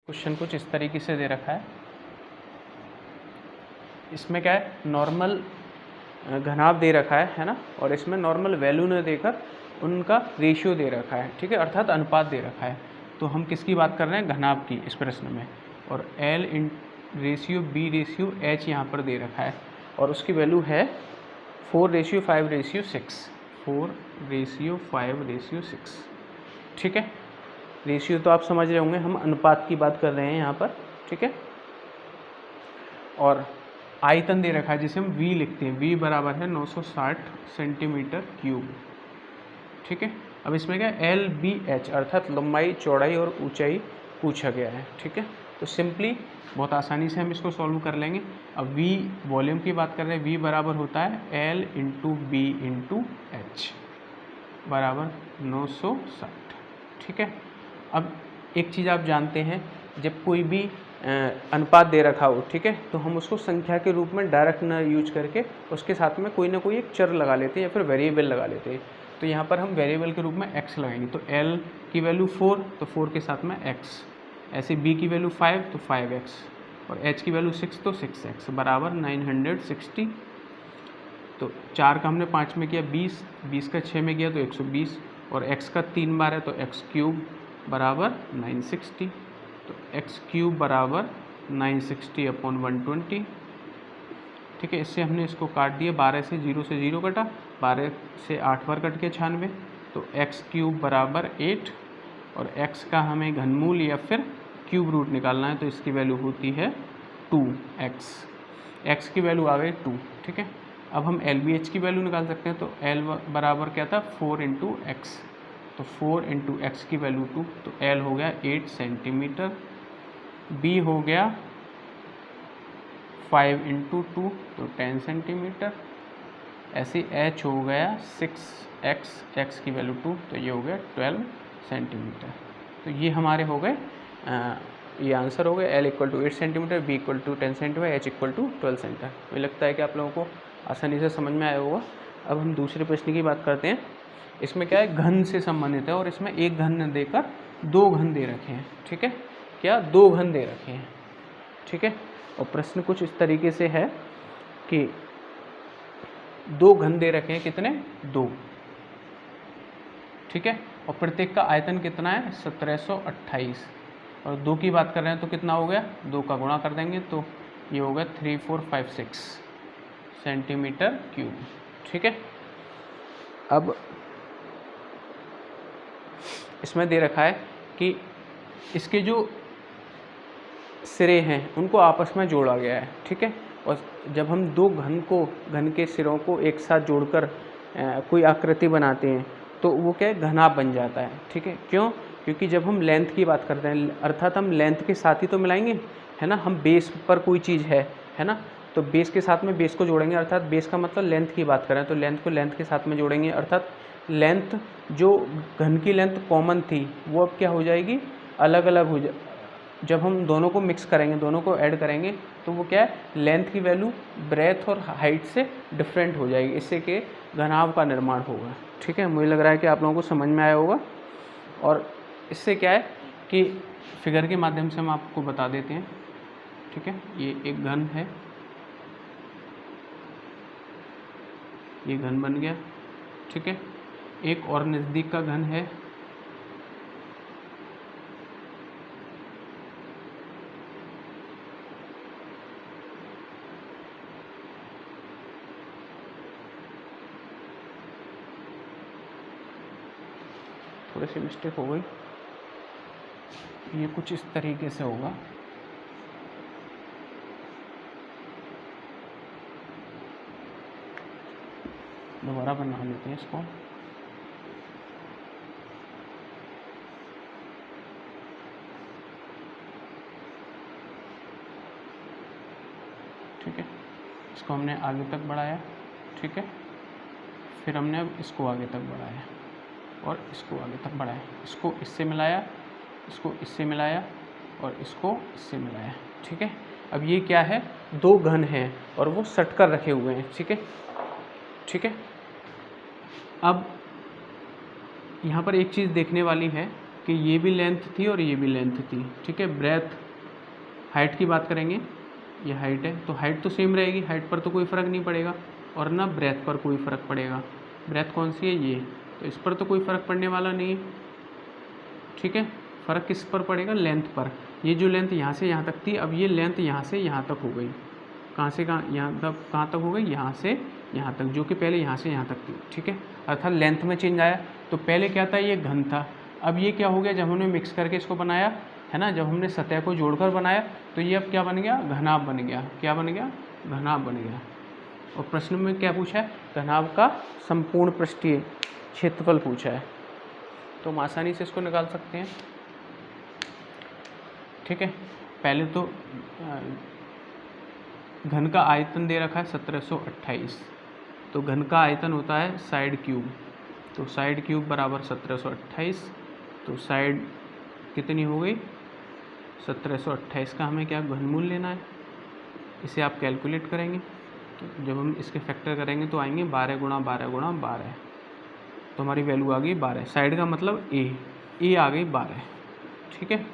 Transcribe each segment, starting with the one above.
Question कुछ इस तरीके से दे रखा है। इसमें क्या है, नॉर्मल घनाभ दे रखा है ना, और इसमें नॉर्मल वैल्यू ने देकर उनका रेशियो दे रखा है, ठीक है, अर्थात अनुपात दे रखा है। तो हम किसकी बात कर रहे हैं, घनाभ की इस प्रश्न में। और L in ratio B ratio H यहाँ पर दे रखा है और उसकी वैल्यू है 4:5:6, 4:5:6, ठीक है। रेशियो तो आप समझ रहे होंगे, हम अनुपात की बात कर रहे हैं यहाँ पर, ठीक है। और आयतन दे रखा है जिसे हम V लिखते हैं, V बराबर है 960 सेंटीमीटर क्यूब, ठीक है। अब इसमें क्या है, LBH अर्थात लंबाई, चौड़ाई और ऊंचाई पूछा गया है, ठीक है। तो सिंपली बहुत आसानी से हम इसको सॉल्व कर लेंगे। अब V वॉल्यूम की बात कर रहे हैं, V बराबर होता है L into B into H बराबर 960, ठीक है। अब एक चीज़ आप जानते हैं, जब कोई भी अनुपात दे रखा हो, ठीक है, तो हम उसको संख्या के रूप में डायरेक्ट ना यूज करके उसके साथ में कोई ना कोई एक चर लगा लेते हैं या फिर वेरिएबल लगा लेते हैं। तो यहाँ पर हम वेरिएबल के रूप में x लगाएंगे, तो L की वैल्यू 4, तो 4 के साथ में x, ऐसे B की वैल्यू 5 तो 5x, और H की वैल्यू 6 तो 6x बराबर 960। तो 4 का हमने 5 में किया 20, 20 का 6 में किया तो 120, और x का 3 बार है तो x क्यूब बराबर 960। तो x क्यूब बराबर 960/120, ठीक है। इससे हमने इसको काट दिया, 12 से 0 कटा, 12 से 8 बार कट के 96, तो x क्यूब बराबर 8, और x का हमें घनमूल या फिर क्यूब रूट निकालना है, तो इसकी वैल्यू होती है 2x, x की वैल्यू आ गई 2, ठीक है। अब हम LBH की वैल्यू निकाल सकते हैं, तो L बराबर क्या था 4 इंटू एक्स, तो 4 इंटू एक्स की वैल्यू 2, तो L हो गया 8 सेंटीमीटर, B हो गया 5 इंटू 2 तो 10 सेंटीमीटर, ऐसे H हो गया 6x, x की वैल्यू 2, तो ये हो गया 12 सेंटीमीटर। तो ये हमारे हो गए, ये आंसर हो गया। L = 8 centimetre, B = 10 centimetre, H = 12 centimetre. मुझे लगता है कि आप लोगों को आसानी से समझ में आया होगा। अब हम दूसरे प्रश्न की बात करते हैं। इसमें क्या है, घन से संबंधित है और इसमें एक घन देकर 2 घन दे रखे हैं, ठीक है, क्या 2 घन दे रखे हैं, ठीक है। और प्रश्न कुछ इस तरीके से है कि 2 घन दे रखे हैं, कितने, 2, ठीक है, और प्रत्येक का आयतन कितना है 1728, और 2 की बात कर रहे हैं तो कितना हो गया, 2 का गुणा कर देंगे तो ये होगा 3456 सेंटीमीटर क्यूब, ठीक है। अब इसमें दे रखा है कि इसके जो सिरे हैं उनको आपस में जोड़ा गया है, ठीक है। और जब हम 2 घन के सिरों को एक साथ जोड़कर कोई आकृति बनाते हैं तो वो क्या है, घनाभ बन जाता है, ठीक है। क्यों, क्योंकि जब हम लेंथ की बात करते हैं, अर्थात हम लेंथ के साथ ही तो मिलाएंगे, है ना, हम बेस पर कोई चीज़ है ना, तो बेस के साथ में बेस को जोड़ेंगे, अर्थात बेस का मतलब लेंथ की बात करें तो लेंथ को लेंथ के साथ में जोड़ेंगे, अर्थात लेंथ जो घन की लेंथ कॉमन थी वो अब क्या हो जाएगी, अलग अलग हो जब हम दोनों को मिक्स करेंगे, दोनों को ऐड करेंगे तो वो क्या है, लेंथ की वैल्यू ब्रेथ और हाइट से डिफरेंट हो जाएगी, इससे कि घनाभ का निर्माण होगा, ठीक है। मुझे लग रहा है कि आप लोगों को समझ में आया होगा। और इससे क्या है कि फिगर के माध्यम से हम आपको बता देते हैं, ठीक है। ये एक घन है, ये घन बन गया, ठीक है। एक और नज़दीक का घन है, थोड़ी सी मिस्टेक हो गई, ये कुछ इस तरीके से होगा, दोबारा बना लेते हैं इसको, ठीक है। इसको हमने आगे तक बढ़ाया, ठीक है, फिर हमने अब इसको आगे तक बढ़ाया और इसको आगे तक बढ़ाया, इसको इससे मिलाया, इसको इससे मिलाया और इसको इससे मिलाया, ठीक है। अब ये क्या है, 2 घन हैं और वो सट कर रखे हुए हैं, ठीक है, ठीक है। अब यहाँ पर एक चीज़ देखने वाली है कि ये भी लेंथ थी और ये भी लेंथ थी, ठीक है। ब्रेथ, हाइट की बात करेंगे, ये हाइट है तो हाइट तो सेम रहेगी, हाइट पर तो कोई फ़र्क नहीं पड़ेगा, और ना ब्रेथ पर कोई फ़र्क पड़ेगा। ब्रेथ कौन सी है, ये, तो इस पर तो कोई फ़र्क पड़ने वाला नहीं है, ठीक है। फ़र्क किस पर पड़ेगा, लेंथ पर। ये जो लेंथ यहाँ से यहाँ तक थी, अब ये लेंथ यहाँ से यहाँ तक हो गई, कहाँ से कहाँ, यहाँ तक, कहाँ तक हो गई, यहाँ से यहाँ तक, जो कि पहले यहाँ से यहाँ तक थी, ठीक है। अर्थात लेंथ में चेंज आया। तो पहले क्या था, ये घन था, अब ये क्या हो गया, जब हमने मिक्स करके इसको बनाया है ना, जब हमने सतह को जोड़कर बनाया तो ये अब क्या बन गया, घनाभ बन गया। क्या बन गया, घनाभ बन गया। और प्रश्न में क्या पूछा है, घनाभ का संपूर्ण पृष्ठीय क्षेत्रफल पूछा है, तो हम आसानी से इसको निकाल सकते हैं, ठीक है। पहले तो घन का आयतन दे रखा है 1728, तो घन का आयतन होता है साइड क्यूब, तो साइड क्यूब बराबर 1728, तो साइड कितनी हो गई 1728 का हमें क्या घनमूल लेना है, इसे आप कैलकुलेट करेंगे, तो जब हम इसके फैक्टर करेंगे तो आएंगे 12 गुणा 12 गुणा 12, तो हमारी वैल्यू आ गई 12। साइड का मतलब ए आ गई 12, ठीक है।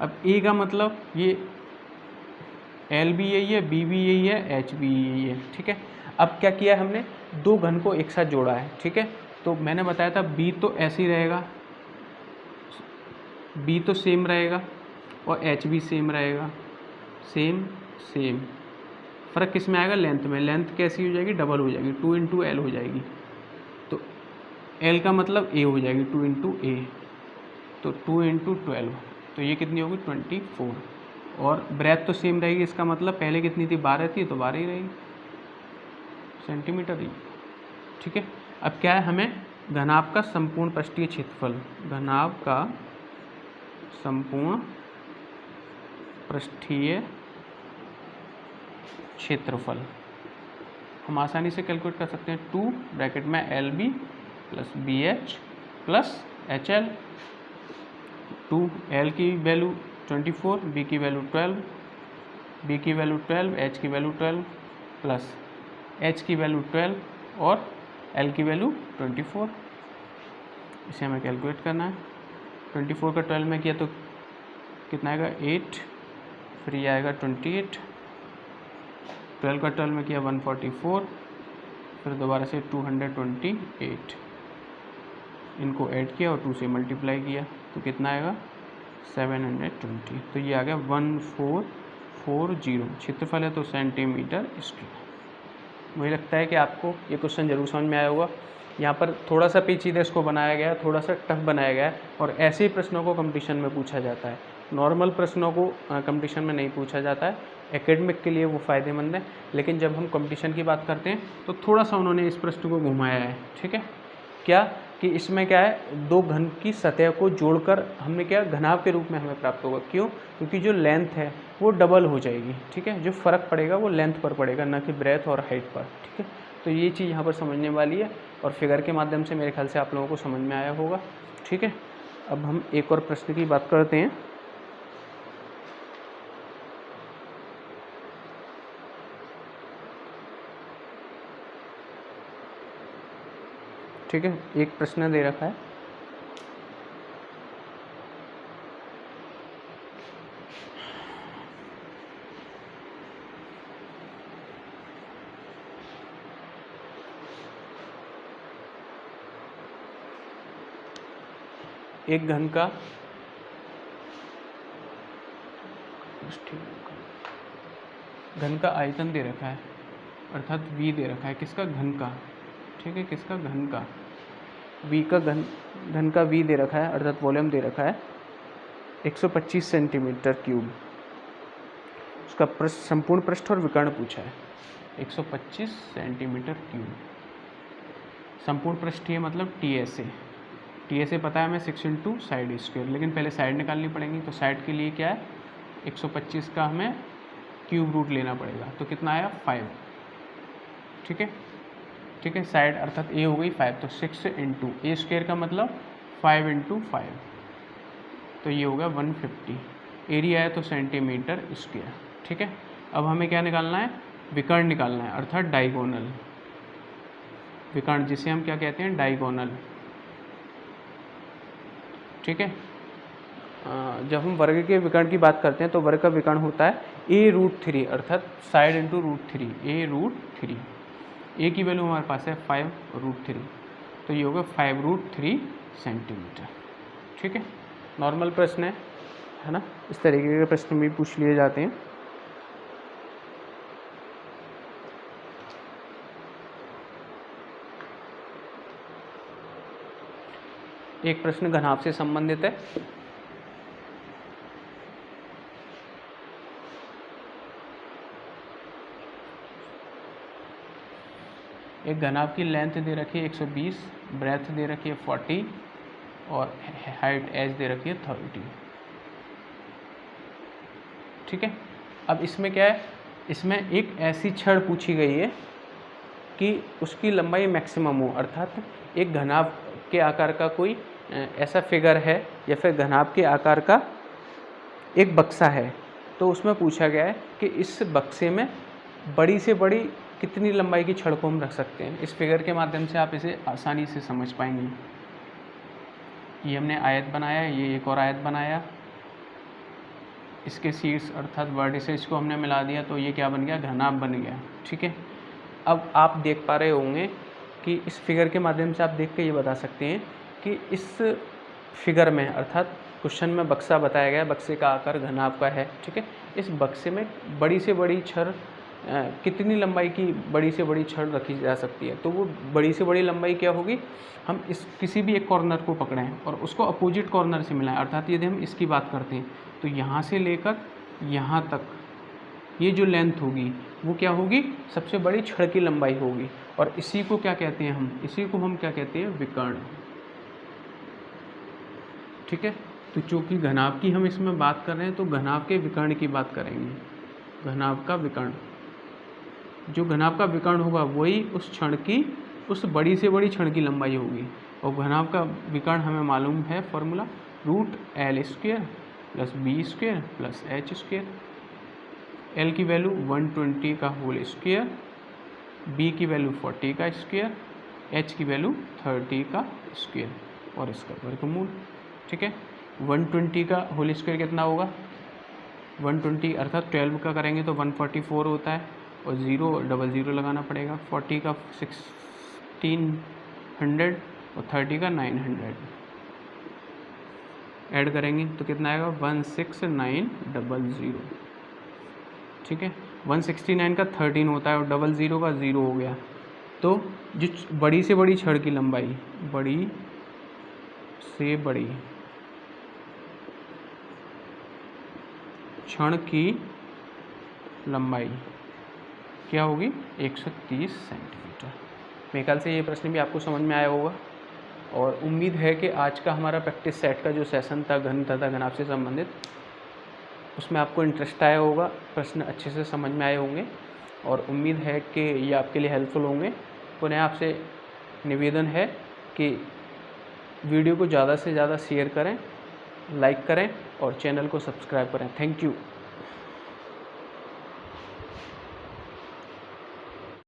अब ए का मतलब ये एल भी यही है, बी भी यही है, एच भी यही है, ठीक है। अब क्या किया है हमने, दो घन को एक साथ जोड़ा है, ठीक है। तो मैंने बताया था बी तो ऐसे ही रहेगा, बी तो सेम रहेगा और एच भी सेम रहेगा, सेम सेम। फ़र्क किस में आएगा, लेंथ में। लेंथ कैसी हो जाएगी, डबल हो जाएगी, 2 इंटू एल हो जाएगी, तो एल का मतलब ए हो जाएगी, 2 इंटू ए, तो 2 इंटू 12, तो ये कितनी होगी 24। और ब्रेथ तो सेम रहेगी, इसका मतलब पहले कितनी थी, 12 थी, तो 12 ही रहेगी, सेंटीमीटर ही, ठीक है। अब क्या है, हमें घनाभ का संपूर्ण पृष्ठीय क्षेत्रफल, घनाभ का संपूर्ण पृष्ठीय क्षेत्रफल हम आसानी से कैलकुलेट कर सकते हैं, 2 ब्रैकेट में L B plus B H plus H L. 2 L की वैल्यू 24, बी की वैल्यू 12, बी की वैल्यू 12, एच की वैल्यू 12 प्लस एच की वैल्यू 12 और एल की वैल्यू 24। इसे हमें कैलकुलेट करना है। 24 का 12 में किया तो कितना आएगा 8, फिर ये आएगा 28, 12 का 12 में किया 144, फिर दोबारा से 228, इनको ऐड किया और 2 से मल्टीप्लाई किया तो कितना आएगा 720, तो ये आ गया 1440। क्षेत्रफल है तो सेंटीमीटर स्क्वायर। मुझे लगता है कि आपको ये क्वेश्चन जरूर समझ में आया होगा। यहाँ पर थोड़ा सा पेचीदा इसको बनाया गया है, थोड़ा सा टफ बनाया गया है, और ऐसे ही प्रश्नों को कंपटीशन में पूछा जाता है। नॉर्मल प्रश्नों को कंपटीशन में नहीं पूछा जाता है, एकेडमिक के लिए वो फ़ायदेमंद है, लेकिन जब हम कंपटीशन की बात करते हैं तो थोड़ा सा उन्होंने इस प्रश्न को घुमाया है, ठीक है। क्या कि इसमें क्या है, दो घन की सतह को जोड़कर हमने क्या घनाभ के रूप में हमें प्राप्त होगा। क्यों, क्योंकि जो लेंथ है वो डबल हो जाएगी, ठीक है। जो फ़र्क पड़ेगा वो लेंथ पर पड़ेगा, ना कि ब्रेथ और हाइट पर, ठीक है। तो ये चीज़ यहाँ पर समझने वाली है, और फिगर के माध्यम से मेरे ख्याल से आप लोगों को समझ में आया होगा, ठीक है। अब हम एक और प्रश्न की बात करते हैं। ठीक है, एक प्रश्न दे रखा है, एक घन का आयतन दे रखा है, अर्थात v दे रखा है, किसका, घन का, ठीक है, किसका, घन का। v का घन का v दे रखा है, अर्थात वॉल्यूम दे रखा है 125 सेंटीमीटर क्यूब। उसका संपूर्ण पृष्ठ और विकर्ण पूछा है 125 सेंटीमीटर क्यूब। संपूर्ण पृष्ठीय मतलब TSA पता है हमें 6 इंटू साइड स्क्वायर, लेकिन पहले साइड निकालनी पड़ेगी, तो साइड के लिए क्या है 125 का हमें क्यूब रूट लेना पड़ेगा, तो कितना आया 5, ठीक है, ठीक है। साइड अर्थात ए हो गई 5, तो 6 इंटू ए स्क्वायर का मतलब 5 इंटू 5, तो ये होगा 150। एरिया है तो सेंटीमीटर स्क्वायर, ठीक है। अब हमें क्या निकालना है, विकर्ण निकालना है, अर्थात डायगोनल विकर्ण, जिसे हम क्या कहते हैं, डायगोनल, ठीक है। जब हम वर्ग के विकर्ण की बात करते हैं तो वर्ग का विकर्ण होता है a√3 अर्थात साइड इंटू √3 a√3। ए की वैल्यू हमारे पास है 5√3, तो ये होगा 5√3 सेंटीमीटर। ठीक है, नॉर्मल प्रश्न है ना, इस तरीके के प्रश्न भी पूछ लिए जाते हैं। एक प्रश्न घनाभ से संबंधित है। एक घनाभ की लेंथ दे रखी है 120, ब्रेथ दे रखी है 40 और हाइट एच दे रखी है 30। ठीक है, अब इसमें क्या है, इसमें एक ऐसी छड़ पूछी गई है कि उसकी लंबाई मैक्सिमम हो, अर्थात एक घनाभ के आकार का कोई ऐसा फिगर है या फिर घनाभ के आकार का एक बक्सा है, तो उसमें पूछा गया है कि इस बक्से में बड़ी से बड़ी कितनी लंबाई की छड़ को हम रख सकते हैं। इस फिगर के माध्यम से आप इसे आसानी से समझ पाएंगे। ये हमने आयत बनाया, ये एक और आयत बनाया, इसके शीर्ष अर्थात वर्टिसेस को हमने मिला दिया, तो ये क्या बन गया, घनाभ बन गया। ठीक है, अब आप देख पा रहे होंगे कि इस फिगर के माध्यम से आप देख के ये बता सकते हैं कि इस फिगर में अर्थात क्वेश्चन में बक्सा बताया गया है, बक्से का आकार घनाभ का है। ठीक है, इस बक्से में बड़ी से बड़ी छड़ कितनी लंबाई की बड़ी से बड़ी छड़ रखी जा सकती है, तो वो बड़ी से बड़ी लंबाई क्या होगी, हम इस किसी भी एक कॉर्नर को पकड़ें और उसको अपोजिट कॉर्नर से मिलाएं, अर्थात यदि हम इसकी बात करते हैं तो यहाँ से लेकर यहाँ तक ये जो लेंथ होगी वो क्या होगी, सबसे बड़ी छड़ की लंबाई होगी। और इसी को क्या कहते हैं, हम इसी को हम क्या कहते हैं, विकर्ण। ठीक है, तो चूँकि घनाभ की हम इसमें बात कर रहे हैं तो घनाभ के विकर्ण की बात करेंगे। घनाभ का विकर्ण, जो घनाभ का विकर्ण होगा वही उस क्षण की उस बड़ी से बड़ी क्षण की लंबाई होगी। और घनाभ का विकर्ण हमें मालूम है formula, √L² + b² + h²। L की वैल्यू 120 का होल स्क्वायर, b की वैल्यू 40 का स्क्वायर, h की वैल्यू 30 का स्क्वायर और इसका वर्गमूल। ठीक है, 120 का होल स्क्वायर कितना होगा, 120 अर्थात 12 का करेंगे तो 144 होता है और 000 लगाना पड़ेगा। 40 का 1600 और 30 का 900 ऐड करेंगे तो कितना आएगा, 16900। ठीक है, 169 का 13 होता है और 00 का 0 हो गया। तो जो बड़ी से बड़ी छड़ की लंबाई, बड़ी से बड़ी छड़ की लंबाई क्या होगी, 130 सेंटीमीटर। मेरे ख्याल से ये प्रश्न भी आपको समझ में आया होगा और उम्मीद है कि आज का हमारा प्रैक्टिस सेट का जो सेशन था घन तथा घनाभ से संबंधित, उसमें आपको इंटरेस्ट आया होगा, प्रश्न अच्छे से समझ में आए होंगे और उम्मीद है कि ये आपके लिए हेल्पफुल होंगे। पुनः आपसे निवेदन है कि वीडियो को ज़्यादा से ज़्यादा शेयर करें, लाइक करें और चैनल को सब्सक्राइब करें। Thank you.